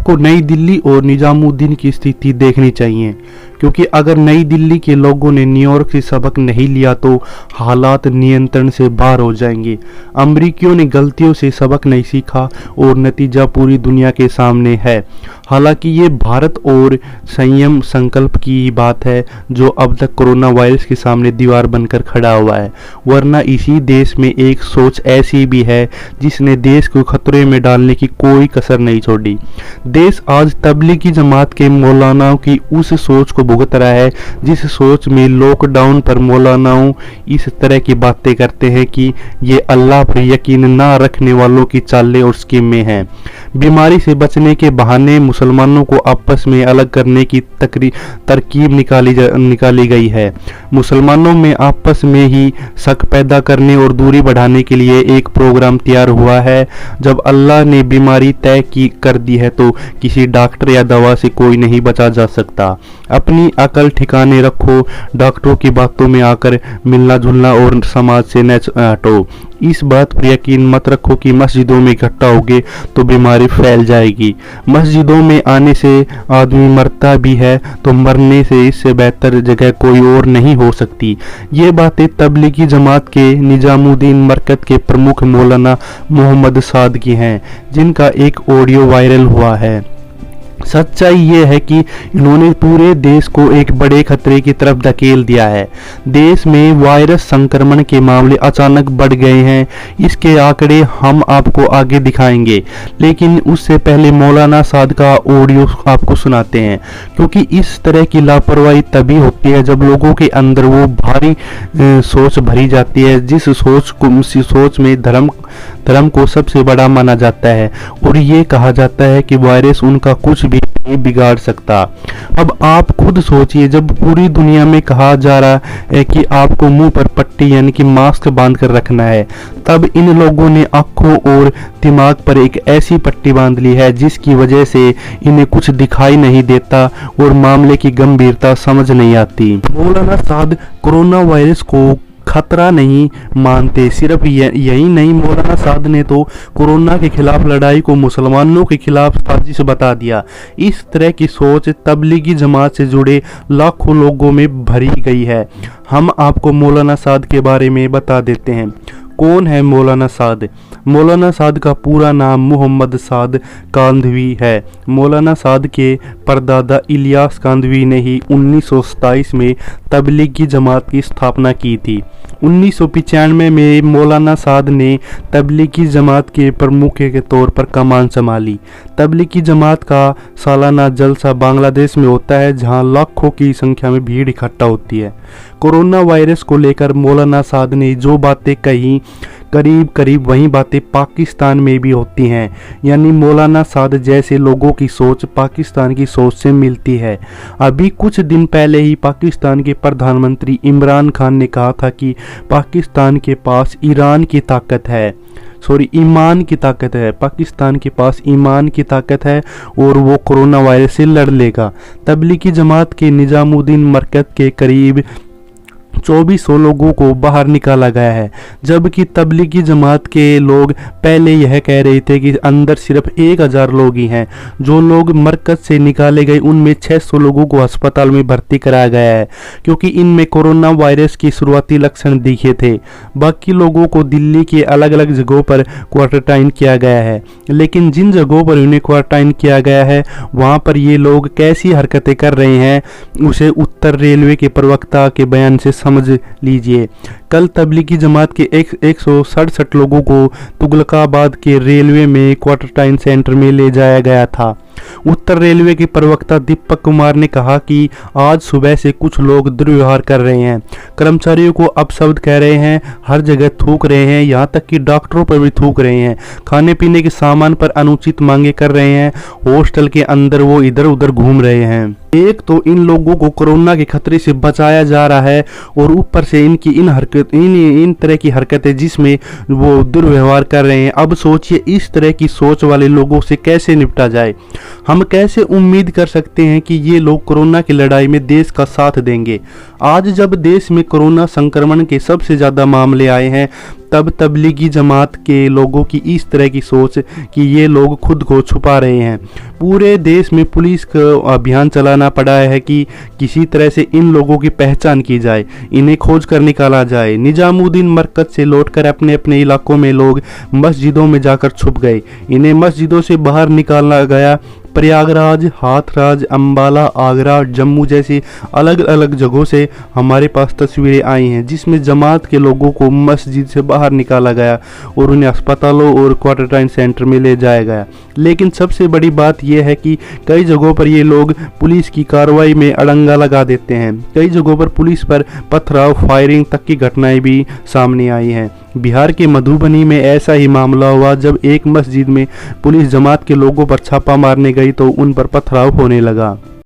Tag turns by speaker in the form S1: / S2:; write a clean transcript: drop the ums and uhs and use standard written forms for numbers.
S1: आपको नई दिल्ली और निजामुद्दीन की स्थिति देखनी चाहिए, क्योंकि अगर नई दिल्ली के लोगों ने न्यूयॉर्क से सबक नहीं लिया तो हालात नियंत्रण से बाहर हो जाएंगे। अमरीकियों ने गलतियों से सबक नहीं सीखा और नतीजा पूरी दुनिया के सामने है। हालांकि ये भारत और संयम संकल्प की ही बात है जो अब तक कोरोना वायरस के सामने दीवार बनकर खड़ा हुआ है, वरना इसी देश में एक सोच ऐसी भी है जिसने देश को खतरे में डालने की कोई कसर नहीं छोड़ी। देश आज तबलीगी जमात के मौलानाओं की उस सोच को भुगत रहा है जिस सोच में लॉकडाउन पर मौलानाओं इस तरह की बातें करते हैं कि ये अल्लाह पर यकीन ना रखने वालों की चालें और स्कीमें हैं। बीमारी से बचने के बहाने मुसलमानों को आपस में अलग करने की तरकीब निकाली गई है। मुसलमानों में आपस में ही शक पैदा करने और दूरी बढ़ाने के लिए एक प्रोग्राम तैयार हुआ है। जब अल्लाह ने बीमारी तय कर दी है तो किसी डॉक्टर या दवा से कोई नहीं बचा जा सकता। अपनी अकल ठिकाने रखो, डॉक्टरों की बातों में आकर मिलना जुलना और समाज से न हटो। इस बात पर यकीन मत रखो कि मस्जिदों में इकट्ठा होगे तो बीमारी फैल जाएगी। मस्जिदों में आने से आदमी मरता भी है तो मरने से इससे बेहतर जगह कोई और नहीं हो सकती। ये बातें तबलीगी जमात के निजामुद्दीन मरकज के प्रमुख मौलाना मोहम्मद साद की हैं, जिनका एक ऑडियो वायरल हुआ है। सच्चाई ये है कि इन्होंने पूरे देश को एक बड़े खतरे की तरफ धकेल दिया है। देश में वायरस संक्रमण के मामले अचानक बढ़ गए हैं। इसके आंकड़े हम आपको आगे दिखाएंगे, लेकिन उससे पहले मौलाना साद का ऑडियो आपको सुनाते हैं, क्योंकि इस तरह की लापरवाही तभी होती है जब लोगों के अंदर वो भारी सोच भरी जाती है जिस सोच में धर्म को सबसे बड़ा माना जाता है और ये कहा जाता है कि वायरस उनका कुछ भी नहीं बिगाड़ सकता। अब आप खुद सोचिए, जब पूरी दुनिया में कहा जा रहा है कि आपको मुंह पर पट्टी यानी कि मास्क बांध कर रखना है, तब इन लोगों ने आंखों और दिमाग पर एक ऐसी पट्टी बांध ली है जिसकी वजह से इन्हें कुछ दिखाई नहीं देता और मामले की गंभीरता समझ नहीं आती। मौलाना साद कोरोना वायरस को खतरा नहीं मानते। सिर्फ यही नहीं, मौलाना साद ने तो कोरोना के खिलाफ लड़ाई को मुसलमानों के खिलाफ साजिश बता दिया। इस तरह की सोच तबलीगी जमात से जुड़े लाखों लोगों में भरी गई है। हम आपको मौलाना साद के बारे में बता देते हैं। कौन है मौलाना साद? मौलाना साद का पूरा नाम मोहम्मद साद कांधवी है। मौलाना साद के परदादा इलियास कांधवी ने ही 1927 में तबलीगी जमात की स्थापना की थी। 1995 में मौलाना साद ने तबलीगी जमात के प्रमुख के तौर पर कमान संभाली। तबलीगी जमात का सालाना जलसा बांग्लादेश में होता है, जहां लाखों की संख्या में भीड़ इकट्ठा होती है। कोरोना वायरस को लेकर मौलाना साद ने जो बातें कही, करीब करीब वही बातें पाकिस्तान में भी होती हैं। यानी मौलाना साद जैसे लोगों की सोच पाकिस्तान की सोच से मिलती है। अभी कुछ दिन पहले ही पाकिस्तान के प्रधानमंत्री इमरान खान ने कहा था कि पाकिस्तान के पास ईमान की ताकत है, पाकिस्तान के पास ईमान की ताकत है और वो कोरोना वायरस से लड़ लेगा। तबलीगी जमात के निजामुद्दीन मरकज के करीब 2400 लोगों को बाहर निकाला गया है, जबकि तबलीगी जमात के लोग पहले यह कह रहे थे कि अंदर सिर्फ 1000 लोग ही हैं। जो लोग मरकज से निकाले गए उनमें 600 लोगों को अस्पताल में भर्ती कराया गया है, क्योंकि इनमें कोरोना वायरस की शुरुआती लक्षण दिखे थे। बाकी लोगों को दिल्ली के अलग अलग जगहों पर क्वारंटाइन किया गया है, लेकिन जिन जगहों पर उन्हें क्वारंटाइन किया गया है वहाँ पर ये लोग कैसी हरकतें कर रहे हैं उसे उत्तर रेलवे के प्रवक्ता के बयान से समझ लीजिए। कल तबलीगी जमात के 167 लोगों को तुगलकाबाद के रेलवे में क्वारंटाइन सेंटर में ले जाया गया था। उत्तर रेलवे के प्रवक्ता दीपक कुमार ने कहा कि आज सुबह से कुछ लोग दुर्व्यवहार कर रहे हैं, कर्मचारियों को अपशब्द कह रहे हैं, हर जगह थूक रहे हैं, यहाँ तक कि डॉक्टरों पर भी थूक रहे हैं, खाने पीने के सामान पर अनुचित मांगे कर रहे हैं, हॉस्टल के अंदर वो इधर उधर घूम रहे हैं। एक तो इन लोगों को कोरोना के खतरे से बचाया जा रहा है और ऊपर से इनकी इन तरह की हरकतें जिसमें वो दुर्व्यवहार कर रहे हैं। अब सोचिए इस तरह की सोच वाले लोगों से कैसे निपटा जाए। हम कैसे उम्मीद कर सकते हैं कि ये लोग कोरोना की लड़ाई में देश का साथ देंगे। आज जब देश में कोरोना संक्रमण के सबसे ज़्यादा मामले आए हैं तब तबलीगी जमात के लोगों की इस तरह की सोच कि ये लोग खुद को छुपा रहे हैं। पूरे देश में पुलिस को अभियान चलाना पड़ा है कि किसी तरह से इन लोगों की पहचान की जाए, इन्हें खोज कर निकाला जाए। निजामुद्दीन मरकज से लौटकर अपने अपने इलाकों में लोग मस्जिदों में जाकर छुप गए। इन्हें मस्जिदों से बाहर निकाला गया। प्रयागराज, हाथराज, अंबाला, आगरा, जम्मू जैसी अलग अलग जगहों से हमारे पास तस्वीरें आई हैं जिसमें जमात के लोगों को मस्जिद से बाहर निकाला गया और उन्हें अस्पतालों और क्वारंटाइन सेंटर में ले जाया गया। लेकिन सबसे बड़ी बात यह है कि कई जगहों पर ये लोग पुलिस की कार्रवाई में अड़ंगा लगा देते हैं। कई जगहों पर पुलिस पर पथराव, फायरिंग तक की घटनाएं भी सामने आई हैं। बिहार के मधुबनी में ऐसा ही मामला हुआ जब एक मस्जिद में पुलिस जमात के लोगों पर छापा मारने गई तो उन पर पथराव होने लगा।